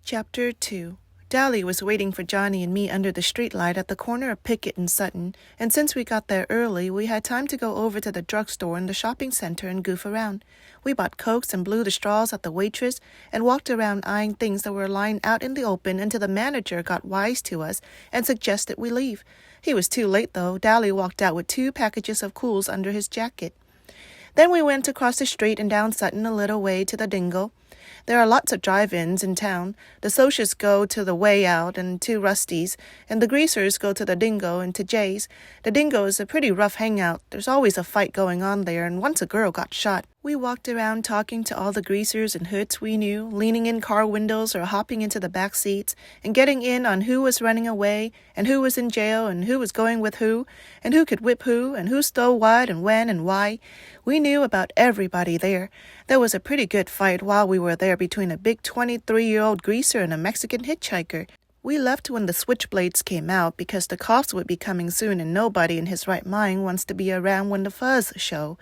Chapter 2. Dally was waiting for Johnny and me under the streetlight at the corner of Pickett and Sutton, and since we got there early, we had time to go over to the drugstore and the shopping center and goof around. We bought Cokes and blew the straws at the waitress and walked around eyeing things that were lying out in the open until the manager got wise to us and suggested we leave. He was too late, though. Dally walked out with 2 packages of Cools under his jacket. Then we went across the street and down Sutton a little way to the Dingle. There are lots of drive-ins in town. The Sociasts go to the Way Out and to Rusty's, and the Greasers go to the Dingo and to Jay's. The Dingo is a pretty rough hangout. There's always a fight going on there, and once a girl got shot. We walked around talking to all the greasers and hoods we knew, leaning in car windows or hopping into the back seats, and getting in on who was running away, and who was in jail, and who was going with who, and who could whip who, and who stole what and when and why. We knew about everybody there. There was a pretty good fight while we were there between a big 23-year-old greaser and a Mexican hitchhiker. We left when the switchblades came out because the cops would be coming soon and nobody in his right mind wants to be around when the fuzz show.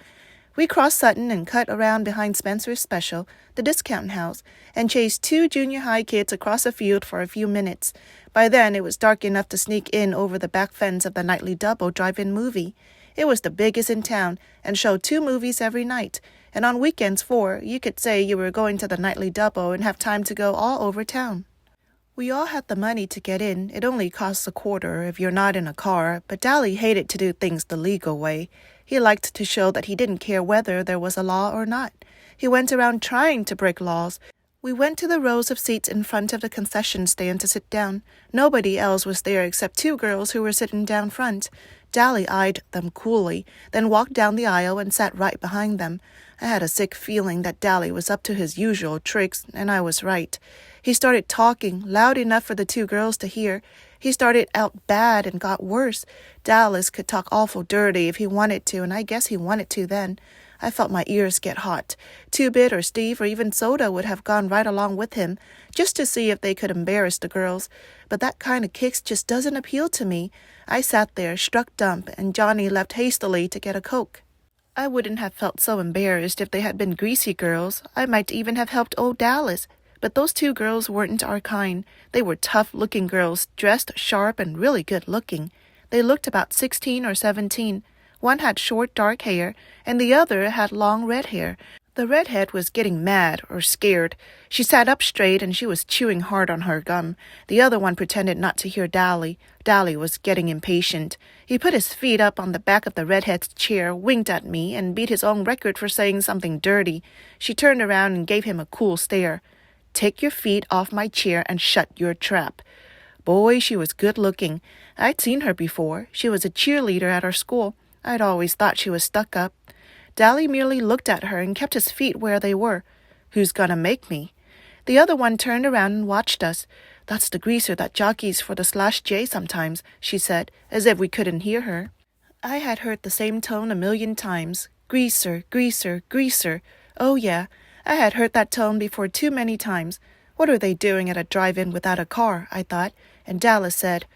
We crossed Sutton and cut around behind Spencer's Special, the discount house, and chased 2 junior high kids across a field for a few minutes. By then, it was dark enough to sneak in over the back fence of the Nightly Double drive-in movie. It was the biggest in town and showed 2 movies every night, and on weekends 4, you could say you were going to the Nightly Double and have time to go all over town. We all had the money to get in. It only costs a quarter if you're not in a car, but Dally hated to do things the legal way. He liked to show that he didn't care whether there was a law or not. He went around trying to break laws. We went to the rows of seats in front of the concession stand to sit down. Nobody else was there except 2 girls who were sitting down front. Dally eyed them coolly, then walked down the aisle and sat right behind them. I had a sick feeling that Dally was up to his usual tricks, and I was right. He started talking, loud enough for the 2 girls to hear. He started out bad and got worse. Dallas could talk awful dirty if he wanted to, and I guess he wanted to then. I felt my ears get hot. Two-Bit or Steve or even Soda would have gone right along with him, just to see if they could embarrass the girls. But that kind of kicks just doesn't appeal to me. I sat there, struck dumb, and Johnny left hastily to get a Coke. I wouldn't have felt so embarrassed if they had been greasy girls. I might even have helped old Dallas. But those 2 girls weren't our kind. They were tough-looking girls, dressed sharp and really good-looking. They looked about 16 or 17. One had short, dark hair, and the other had long red hair. The redhead was getting mad or scared. She sat up straight and she was chewing hard on her gum. The other one pretended not to hear Dally. Dally was getting impatient. He put his feet up on the back of the redhead's chair, winked at me, and beat his own record for saying something dirty. She turned around and gave him a cool stare. "Take your feet off my chair and shut your trap." Boy, she was good-looking. I'd seen her before. She was a cheerleader at our school. I'd always thought she was stuck up. Dally merely looked at her and kept his feet where they were. "Who's gonna make me?" The other one turned around and watched us. "That's the greaser that jockeys for the Slash J sometimes," she said, as if we couldn't hear her. I had heard the same tone a million times. Greaser, greaser, greaser. Oh, yeah. I had heard that tone before too many times. What are they doing at a drive-in without a car, I thought, and Dallas said,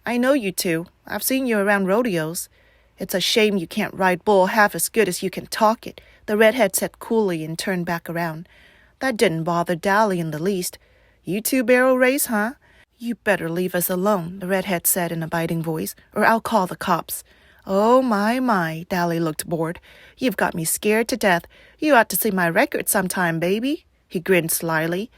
"I know you 2. I've seen you around rodeos." "It's a shame you can't ride bull half as good as you can talk it," the redhead said coolly and turned back around. That didn't bother Dally in the least. "You 2 barrel race, huh?" "You better leave us alone," the redhead said in a biting voice, "or I'll call the cops." "Oh, my, Dally looked bored. "You've got me scared to death. You ought to see my record sometime, baby." He grinned slyly.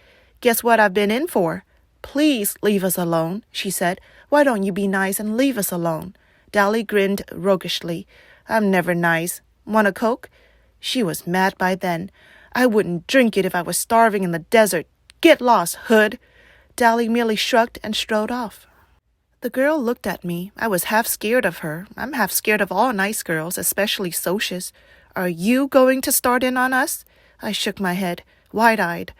"Guess what I've been in for?" "Please leave us alone," she said. "Why don't you be nice and leave us alone?" Dally grinned roguishly. "I'm never nice. Want a Coke?" She was mad by then. "I wouldn't drink it if I was starving in the desert. Get lost, hood." Dally merely shrugged and strode off. The girl looked at me. I was half scared of her. I'm half scared of all nice girls, especially Socias. "Are you going to start in on us?" I shook my head, wide-eyed.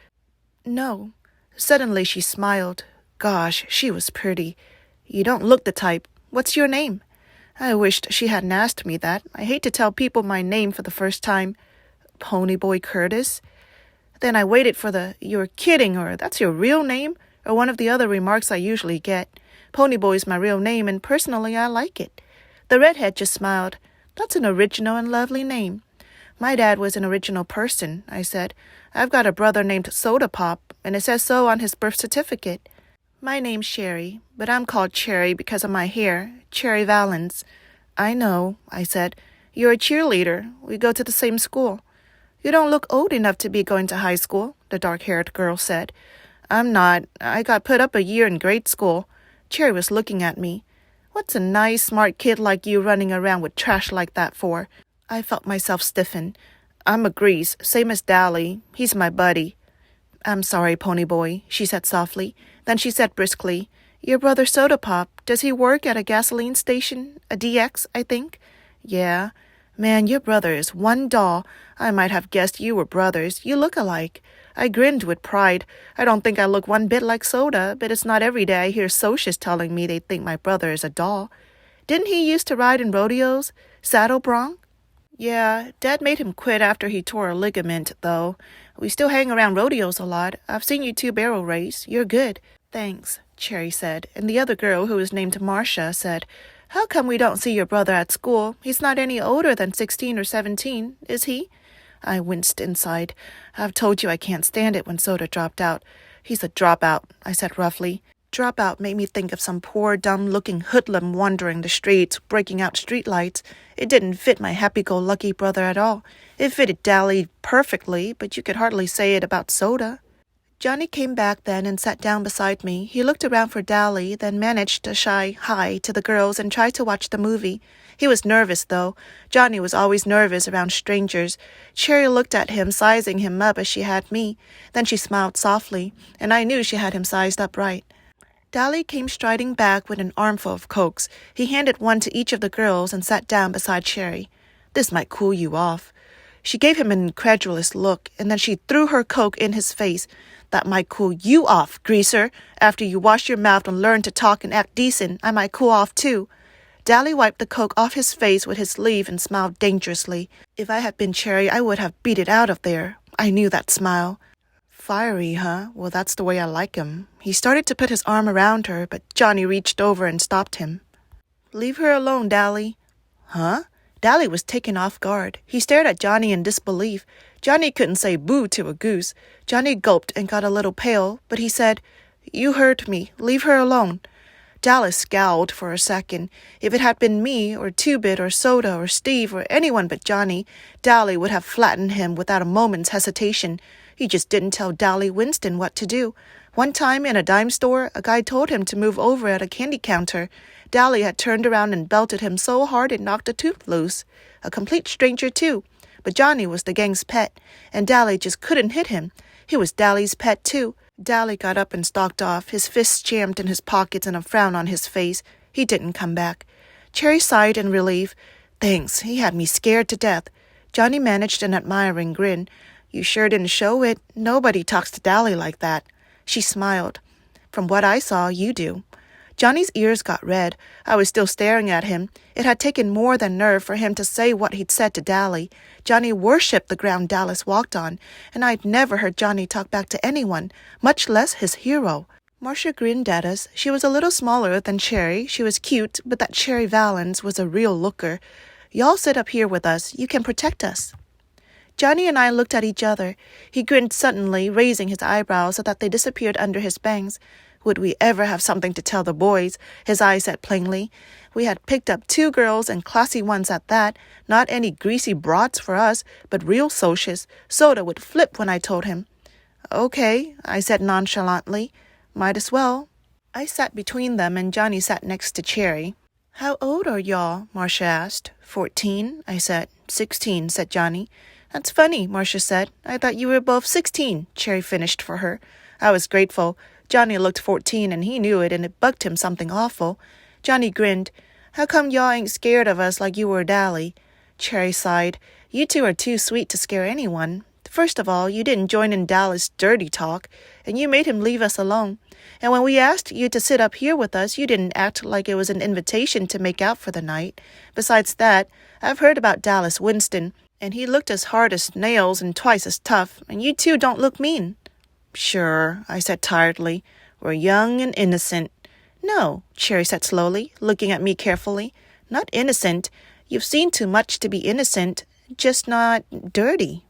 "No." Suddenly she smiled. Gosh, she was pretty. "You don't look the type. What's your name?" I wished she hadn't asked me that. I hate to tell people my name for the first time. "Ponyboy Curtis." Then I waited for the "you're kidding" or "that's your real name" or one of the other remarks I usually get. Ponyboy's my real name, and personally I like it. The redhead just smiled. "That's an original and lovely name." "My dad was an original person," I said. "I've got a brother named Soda Pop, and it says so on his birth certificate. My name's Sherry, but I'm called Cherry because of my hair, Cherry Valens. I know, I said. You're a cheerleader. We go to the same school. You don't look old enough to be going to high school, the dark-haired girl said. I'm not. I got put up a year in grade school. Cherry was looking at me. What's a nice, smart kid like you running around with trash like that for? I felt myself stiffen. I'm a Grease, same as Dally. He's my buddy. I'm sorry, Pony Boy, she said softly. Then she said briskly, Your brother Soda Pop, does he work at a gasoline station? A DX, I think? Yeah. Man, your brother is one doll. I might have guessed you were brothers. You look alike. I grinned with pride. I don't think I look one bit like Soda, but it's not every day I hear socias telling me they think my brother is a doll. Didn't he used to ride in rodeos? Saddle bronc? Yeah, Dad made him quit after he tore a ligament, though. We still hang around rodeos a lot. I've seen you two barrel race. You're good. Thanks, Cherry said, and the other girl, who was named Marcia, said, How come we don't see your brother at school? He's not any older than 16 or 17, is he? I winced inside. I've told you I can't stand it when Soda dropped out. He's a dropout, I said roughly. Dropout made me think of some poor, dumb-looking hoodlum wandering the streets, breaking out streetlights. It didn't fit my happy-go-lucky brother at all. It fitted Dally perfectly, but you could hardly say it about Soda. Johnny came back then and sat down beside me. He looked around for Dally, then managed to shy hi to the girls and tried to watch the movie. He was nervous, though. Johnny was always nervous around strangers. Cherry looked at him, sizing him up as she had me. Then she smiled softly, and I knew she had him sized up right. Dally came striding back with an armful of Cokes. He handed one to each of the girls and sat down beside Cherry. This might cool you off. She gave him an incredulous look, and then she threw her Coke in his face. That might cool you off, greaser. After you wash your mouth and learn to talk and act decent, I might cool off too. Dally wiped the Coke off his face with his sleeve and smiled dangerously. If I had been Cherry, I would have beat it out of there. I knew that smile. Fiery, huh? Well, that's the way I like him. He started to put his arm around her, but Johnny reached over and stopped him. Leave her alone, Dally. Huh? Dally was taken off guard. He stared at Johnny in disbelief. Johnny couldn't say boo to a goose. Johnny gulped and got a little pale, but he said, You heard me. Leave her alone. Dallas scowled for a second. If it had been me, or Two-Bit, or Soda, or Steve, or anyone but Johnny, Dally would have flattened him without a moment's hesitation. He just didn't tell Dally Winston what to do. One time in a dime store, a guy told him to move over at a candy counter. Dally had turned around and belted him so hard it knocked a tooth loose. A complete stranger, too. But Johnny was the gang's pet, and Dally just couldn't hit him. He was Dally's pet, too. Dally got up and stalked off, his fists jammed in his pockets and a frown on his face. He didn't come back. Cherry sighed in relief. Thanks, he had me scared to death. Johnny managed an admiring grin. You sure didn't show it. Nobody talks to Dally like that. She smiled. From what I saw, you do. Johnny's ears got red. I was still staring at him. It had taken more than nerve for him to say what he'd said to Dally. Johnny worshipped the ground Dallas walked on, and I'd never heard Johnny talk back to anyone, much less his hero. Marcia grinned at us. She was a little smaller than Cherry. She was cute, but that Cherry Valens was a real looker. Y'all sit up here with us. You can protect us. Johnny and I looked at each other. He grinned suddenly, raising his eyebrows so that they disappeared under his bangs. Would we ever have something to tell the boys? His eyes said plainly. We had picked up 2 girls, and classy ones at that. Not any greasy broads for us, but real socias. Soda would flip when I told him. Okay, I said nonchalantly. Might as well. I sat between them, and Johnny sat next to Cherry. How old are y'all? Marcia asked. 14, I said. 16, said Johnny. That's funny, Marcia said. I thought you were both 16, Cherry finished for her. I was grateful. Johnny looked 14, and he knew it, and it bugged him something awful. Johnny grinned. How come y'all ain't scared of us like you were Dally? Cherry sighed. You two are too sweet to scare anyone. First of all, you didn't join in Dallas' dirty talk, and you made him leave us alone. And when we asked you to sit up here with us, you didn't act like it was an invitation to make out for the night. Besides that, I've heard about Dallas Winston, and he looked as hard as nails and twice as tough, and you two don't look mean. Sure, I said tiredly. We're young and innocent. No, Cherry said slowly, looking at me carefully. Not innocent. You've seen too much to be innocent, just not dirty.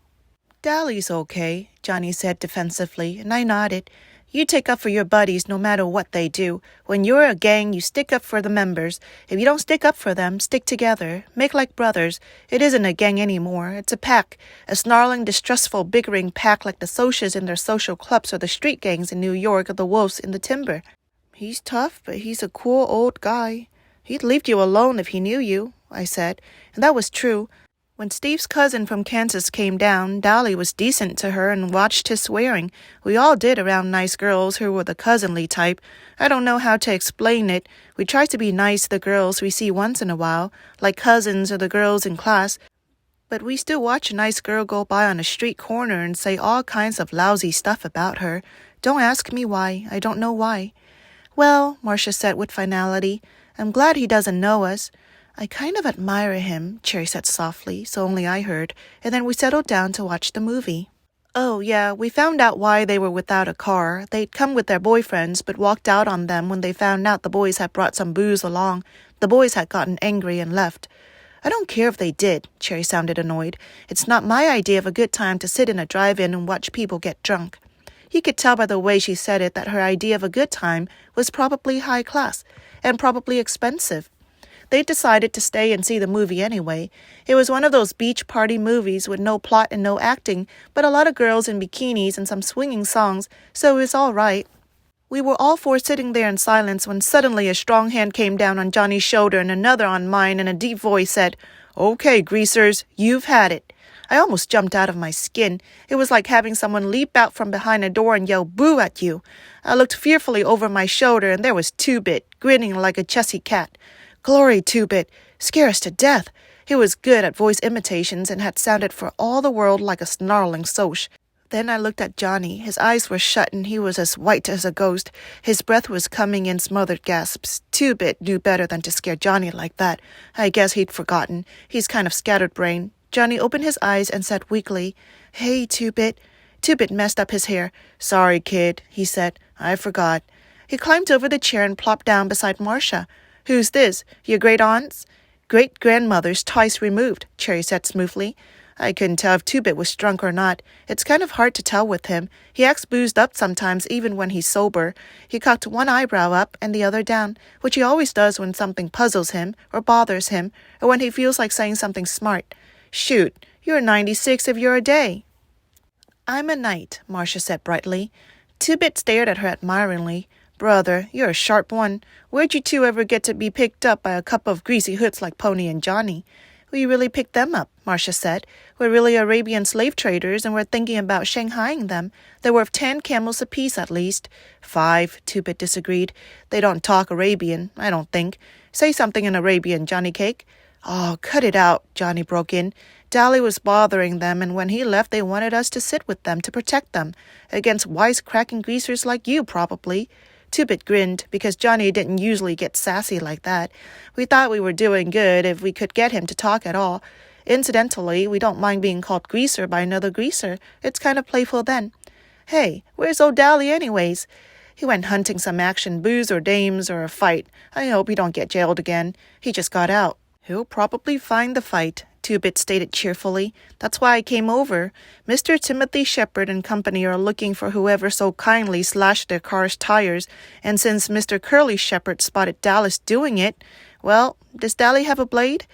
Dally's okay, Johnny said defensively, and I nodded. You take up for your buddies no matter what they do. When you're a gang, you stick up for the members. If you don't stick up for them, stick together. Make like brothers. It isn't a gang anymore. It's a pack. A snarling, distrustful, bickering pack like the Socias in their social clubs or the street gangs in New York or the Wolves in the timber. He's tough, but he's a cool old guy. He'd leave you alone if he knew you, I said, and that was true. When Steve's cousin from Kansas came down, Dally was decent to her and watched his swearing. We all did around nice girls who were the cousinly type. I don't know how to explain it. We try to be nice to the girls we see once in a while, like cousins or the girls in class. But we still watch a nice girl go by on a street corner and say all kinds of lousy stuff about her. Don't ask me why. I don't know why. Well, Marcia said with finality, I'm glad he doesn't know us. I kind of admire him, Cherry said softly, so only I heard, and then we settled down to watch the movie. Oh, yeah, we found out why they were without a car. They'd come with their boyfriends, but walked out on them when they found out the boys had brought some booze along. The boys had gotten angry and left. I don't care if they did, Cherry sounded annoyed. It's not my idea of a good time to sit in a drive-in and watch people get drunk. You could tell by the way she said it that her idea of a good time was probably high class and probably expensive. They decided to stay and see the movie anyway. It was one of those beach party movies with no plot and no acting, but a lot of girls in bikinis and some swinging songs, so it was all right. We were all four sitting there in silence when suddenly a strong hand came down on Johnny's shoulder and another on mine, and a deep voice said, Okay, greasers, you've had it. I almost jumped out of my skin. It was like having someone leap out from behind a door and yell boo at you. I looked fearfully over my shoulder, and there was Two-Bit, grinning like a chessy cat. Glory, Two-Bit, scare us to death. He was good at voice imitations and had sounded for all the world like a snarling Soc. Then I looked at Johnny. His eyes were shut and he was as white as a ghost. His breath was coming in smothered gasps. Two-Bit knew better than to scare Johnny like that. I guess he'd forgotten. He's kind of scatterbrained. Johnny opened his eyes and said weakly, Hey, Two-Bit. Two-Bit messed up his hair. Sorry, kid, he said. I forgot. He climbed over the chair and plopped down beside Marcia. Who's this? Your great-aunts? Great-grandmother's twice removed, Cherry said smoothly. I couldn't tell if Two-Bit was drunk or not. It's kind of hard to tell with him. He acts boozed up sometimes, even when he's sober. He cocked one eyebrow up and the other down, which he always does when something puzzles him or bothers him, or when he feels like saying something smart. Shoot, you're 96 if you're a day. I'm a knight, Marcia said brightly. Two-Bit stared at her admiringly. Brother, you're a sharp one. Where'd you two ever get to be picked up by a couple of greasy hoods like Pony and Johnny? We really picked them up, Marcia said. We're really Arabian slave traders, and we're thinking about shanghaiing them. They're worth 10 camels apiece at least. 5, Two-Bit disagreed. They don't talk Arabian, I don't think. Say something in Arabian, Johnny Cake. Oh, cut it out, Johnny broke in. Dally was bothering them, and when he left, they wanted us to sit with them to protect them. Against wisecracking greasers like you, probably. Two-Bit grinned, because Johnny didn't usually get sassy like that. We thought we were doing good if we could get him to talk at all. Incidentally, we don't mind being called greaser by another greaser. It's kind of playful then. Hey, where's old Dally anyways? He went hunting some action, booze or dames or a fight. I hope he don't get jailed again. He just got out. He'll probably find the fight, Two-Bit stated cheerfully. That's why I came over. Mr. Timothy Shepard and company are looking for whoever so kindly slashed their car's tires, and since Mr. Curly Shepard spotted Dallas doing it, well, does Dally have a blade?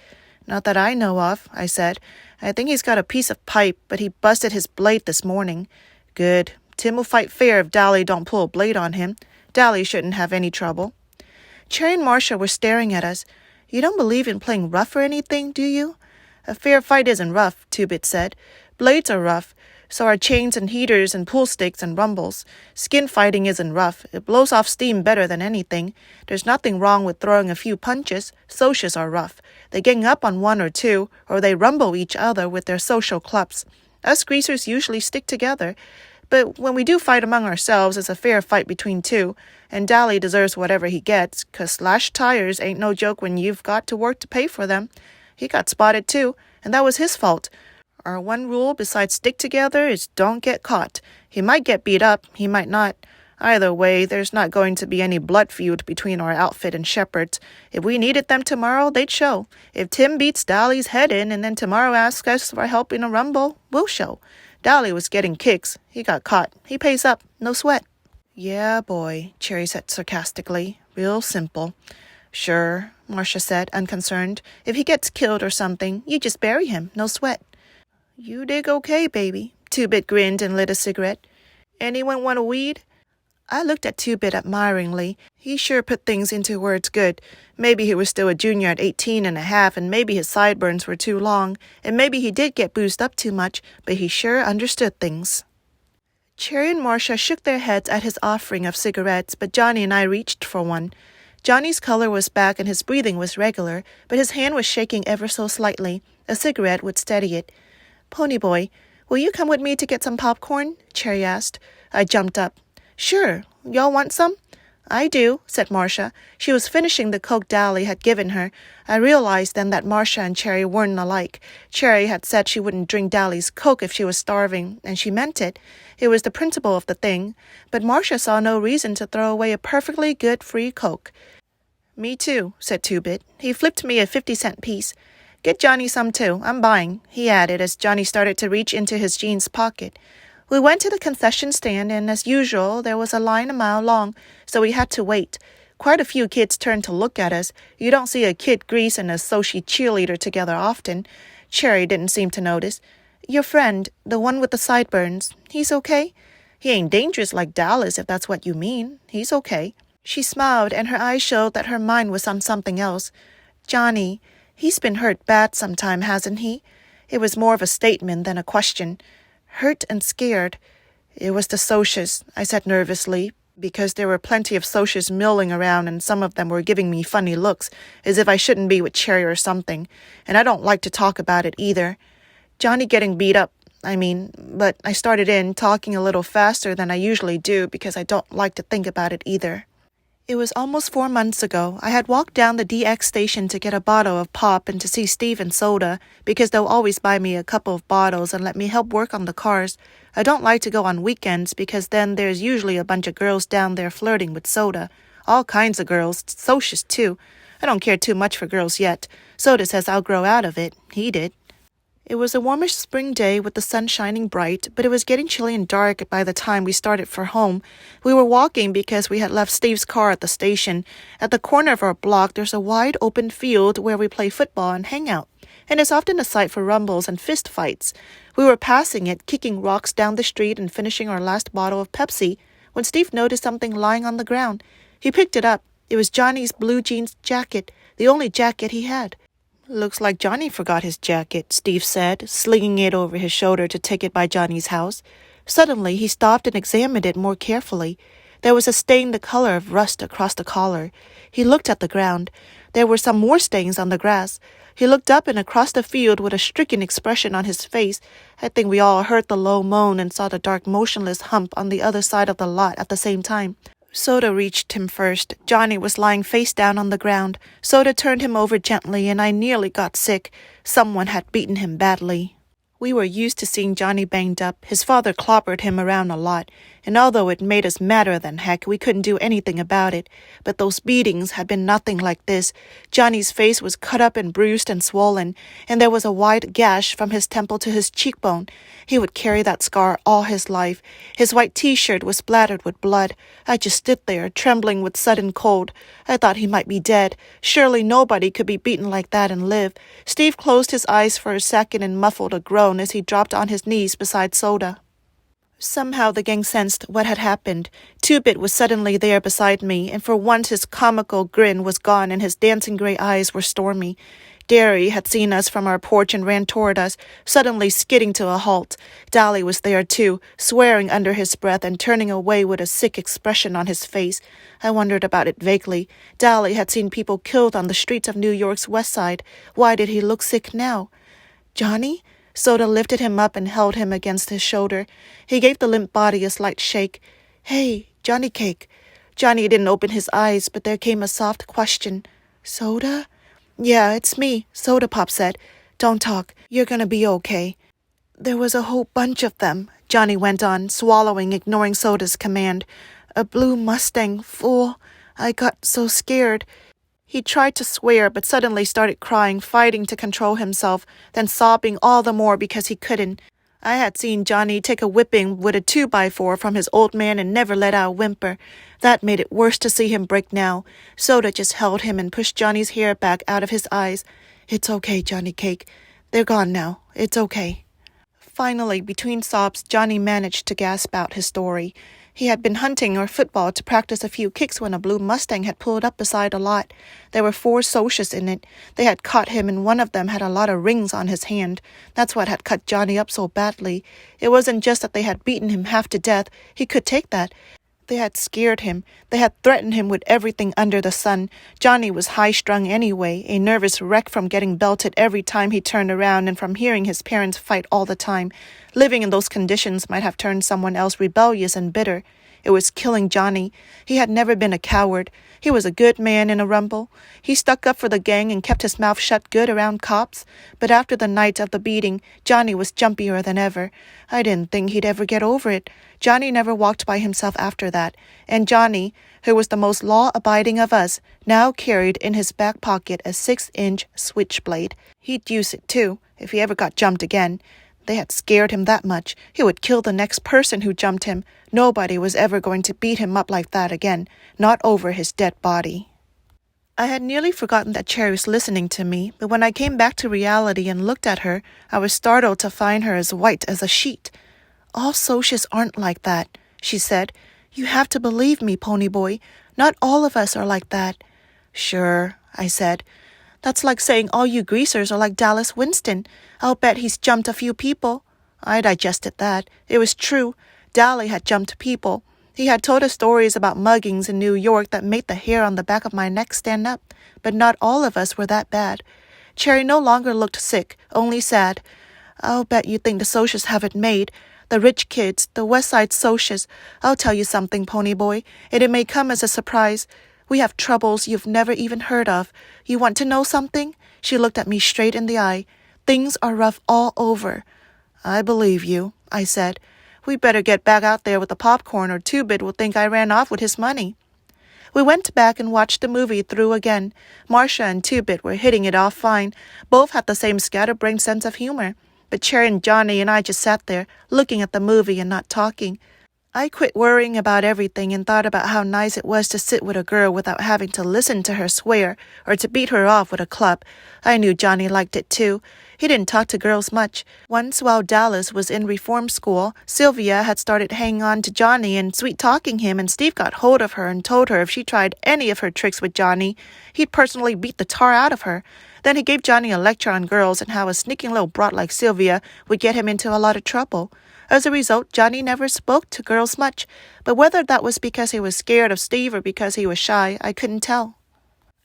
Not that I know of, I said. I think he's got a piece of pipe, but he busted his blade this morning. Good. Tim will fight fair if Dally don't pull a blade on him. Dally shouldn't have any trouble. Cherry and Marcia were staring at us. You don't believe in playing rough or anything, do you? A fair fight isn't rough, Two-Bit said. Blades are rough. So are chains and heaters and pool sticks and rumbles. Skin fighting isn't rough. It blows off steam better than anything. There's nothing wrong with throwing a few punches. Socias are rough. They gang up on one or two, or they rumble each other with their social clubs. Us greasers usually stick together. But when we do fight among ourselves, it's a fair fight between two, and Dally deserves whatever he gets, 'cause slashed tires ain't no joke when you've got to work to pay for them. He got spotted too, and that was his fault. Our one rule besides stick together is don't get caught. He might get beat up, he might not. Either way, there's not going to be any blood feud between our outfit and Shepard's. If we needed them tomorrow, they'd show. If Tim beats Dally's head in and then tomorrow asks us for help in a rumble, we'll show. Dally was getting kicks. He got caught. He pays up. No sweat. Yeah, boy, Cherry said sarcastically. Real simple. Sure, Marcia said, unconcerned. If he gets killed or something, you just bury him. No sweat. You dig okay, baby. Two-Bit grinned and lit a cigarette. Anyone want a weed? I looked at Two-Bit admiringly. He sure put things into words good. Maybe he was still a junior at 18 and a half, and maybe his sideburns were too long, and maybe he did get boozed up too much, but he sure understood things. Cherry and Marcia shook their heads at his offering of cigarettes, but Johnny and I reached for one. Johnny's color was back and his breathing was regular, but his hand was shaking ever so slightly. A cigarette would steady it. Ponyboy, will you come with me to get some popcorn? Cherry asked. I jumped up. Sure. Y'all want some? I do, said Marcia. She was finishing the Coke Dally had given her. I realized then that Marcia and Cherry weren't alike. Cherry had said she wouldn't drink Dally's Coke if she was starving, and she meant it. It was the principle of the thing. But Marcia saw no reason to throw away a perfectly good free Coke. Me too, said Two-Bit. He flipped me a 50-cent piece. Get Johnny some too. I'm buying, he added as Johnny started to reach into his jeans pocket. We went to the concession stand, and as usual, there was a line a mile long, so we had to wait. Quite a few kids turned to look at us. You don't see a Kid Grease and a Sochi cheerleader together often. Cherry didn't seem to notice. Your friend, the one with the sideburns, he's okay? He ain't dangerous like Dallas, if that's what you mean. He's okay. She smiled, and her eyes showed that her mind was on something else. Johnny, he's been hurt bad sometime, hasn't he? It was more of a statement than a question. Hurt and scared. It was the Socs, I said nervously, because there were plenty of Socs milling around and some of them were giving me funny looks, as if I shouldn't be with Cherry or something, and I don't like to talk about it either. Johnny getting beat up, but I started in talking a little faster than I usually do because I don't like to think about it either. It was almost 4 months ago. I had walked down the DX station to get a bottle of pop and to see Steve and Soda, because they'll always buy me a couple of bottles and let me help work on the cars. I don't like to go on weekends because then there's usually a bunch of girls down there flirting with Soda. All kinds of girls, Socs too. I don't care too much for girls yet. Soda says I'll grow out of it. He did. It was a warmish spring day with the sun shining bright, but it was getting chilly and dark by the time we started for home. We were walking because we had left Steve's car at the station. At the corner of our block, there's a wide open field where we play football and hang out, and it's often a site for rumbles and fist fights. We were passing it, kicking rocks down the street and finishing our last bottle of Pepsi, when Steve noticed something lying on the ground. He picked it up. It was Johnny's blue jeans jacket, the only jacket he had. Looks like Johnny forgot his jacket, Steve said, slinging it over his shoulder to take it by Johnny's house. Suddenly, he stopped and examined it more carefully. There was a stain the color of rust across the collar. He looked at the ground. There were some more stains on the grass. He looked up and across the field with a stricken expression on his face. I think we all heard the low moan and saw the dark motionless hump on the other side of the lot at the same time. Soda reached him first. Johnny was lying face down on the ground. Soda turned him over gently, and I nearly got sick. Someone had beaten him badly. We were used to seeing Johnny banged up. His father clobbered him around a lot, and although it made us madder than heck, we couldn't do anything about it. But those beatings had been nothing like this. Johnny's face was cut up and bruised and swollen, and there was a wide gash from his temple to his cheekbone. He would carry that scar all his life. His white T-shirt was splattered with blood. I just stood there, trembling with sudden cold. I thought he might be dead. Surely nobody could be beaten like that and live. Steve closed his eyes for a second and muffled a groan as he dropped on his knees beside Soda. Somehow the gang sensed what had happened. Two-Bit was suddenly there beside me, and for once his comical grin was gone and his dancing gray eyes were stormy. Derry had seen us from our porch and ran toward us, suddenly skidding to a halt. Dally was there too, swearing under his breath and turning away with a sick expression on his face. I wondered about it vaguely. Dally had seen people killed on the streets of New York's West Side. Why did he look sick now? Johnny? Soda lifted him up and held him against his shoulder. He gave the limp body a slight shake. Hey, Johnny Cake. Johnny didn't open his eyes, but there came a soft question. Soda? Yeah, it's me, Soda Pop said. Don't talk. You're gonna be okay. There was a whole bunch of them, Johnny went on, swallowing, ignoring Soda's command. A blue Mustang, fool. I got so scared. He tried to swear, but suddenly started crying, fighting to control himself, then sobbing all the more because he couldn't. I had seen Johnny take a whipping with a 2x4 from his old man and never let out a whimper. That made it worse to see him break now. Soda just held him and pushed Johnny's hair back out of his eyes. It's okay, Johnny Cake. They're gone now. It's okay. Finally, between sobs, Johnny managed to gasp out his story. He had been hunting or football to practice a few kicks when a blue Mustang had pulled up beside a lot. There were 4 Socias in it. They had caught him, and one of them had a lot of rings on his hand. That's what had cut Johnny up so badly. It wasn't just that they had beaten him half to death. He could take that. They had scared him. They had threatened him with everything under the sun. Johnny was high-strung anyway, a nervous wreck from getting belted every time he turned around and from hearing his parents fight all the time. Living in those conditions might have turned someone else rebellious and bitter. It was killing Johnny. He had never been a coward. He was a good man in a rumble. He stuck up for the gang and kept his mouth shut good around cops. But after the night of the beating, Johnny was jumpier than ever. I didn't think he'd ever get over it. Johnny never walked by himself after that. And Johnny, who was the most law-abiding of us, now carried in his back pocket a 6-inch switchblade. He'd use it, too, if he ever got jumped again. They had scared him that much. He would kill the next person who jumped him. Nobody was ever going to beat him up like that again, not over his dead body. I had nearly forgotten that Cherry was listening to me, but when I came back to reality and looked at her, I was startled to find her as white as a sheet. All Socias aren't like that, she said. You have to believe me, Ponyboy. Not all of us are like that. Sure, I said. That's like saying all you greasers are like Dallas Winston. I'll bet he's jumped a few people. I digested that. It was true. Dally had jumped people. He had told us stories about muggings in New York that made the hair on the back of my neck stand up. But not all of us were that bad. Cherry no longer looked sick, only sad. I'll bet you think the Socias have it made. The rich kids, the West Side Socias. I'll tell you something, Ponyboy, and it may come as a surprise. We have troubles you've never even heard of. You want to know something? She looked at me straight in the eye. Things are rough all over. I believe you, I said. We better get back out there with the popcorn or Two-Bit will think I ran off with his money. We went back and watched the movie through again. Marcia and Two-Bit were hitting it off fine. Both had the same scatterbrained sense of humor. But Cherry and Johnny and I just sat there, looking at the movie and not talking. I quit worrying about everything and thought about how nice it was to sit with a girl without having to listen to her swear or to beat her off with a club. I knew Johnny liked it too. He didn't talk to girls much. Once while Dallas was in reform school, Sylvia had started hanging on to Johnny and sweet-talking him, and Steve got hold of her and told her if she tried any of her tricks with Johnny, he'd personally beat the tar out of her. Then he gave Johnny a lecture on girls and how a sneaking little brat like Sylvia would get him into a lot of trouble. As a result, Johnny never spoke to girls much, but whether that was because he was scared of Steve or because he was shy, I couldn't tell.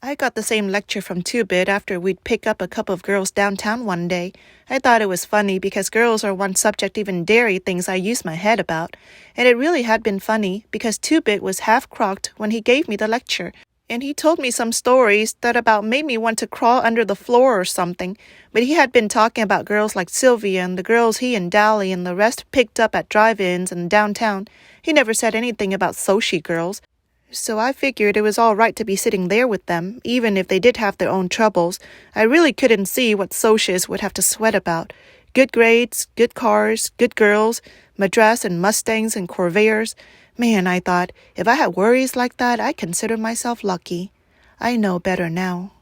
I got the same lecture from Two-Bit after we'd pick up a couple of girls downtown one day. I thought it was funny because girls are one subject even Derry thinks I use my head about. And it really had been funny because Two-Bit was half-crocked when he gave me the lecture. And he told me some stories that about made me want to crawl under the floor or something. But he had been talking about girls like Sylvia and the girls he and Dally and the rest picked up at drive-ins and downtown. He never said anything about Soci girls. So I figured it was all right to be sitting there with them, even if they did have their own troubles. I really couldn't see what Socias would have to sweat about. Good grades, good cars, good girls, Madras and Mustangs and Corvairs. Man, I thought, if I had worries like that, I'd consider myself lucky. I know better now.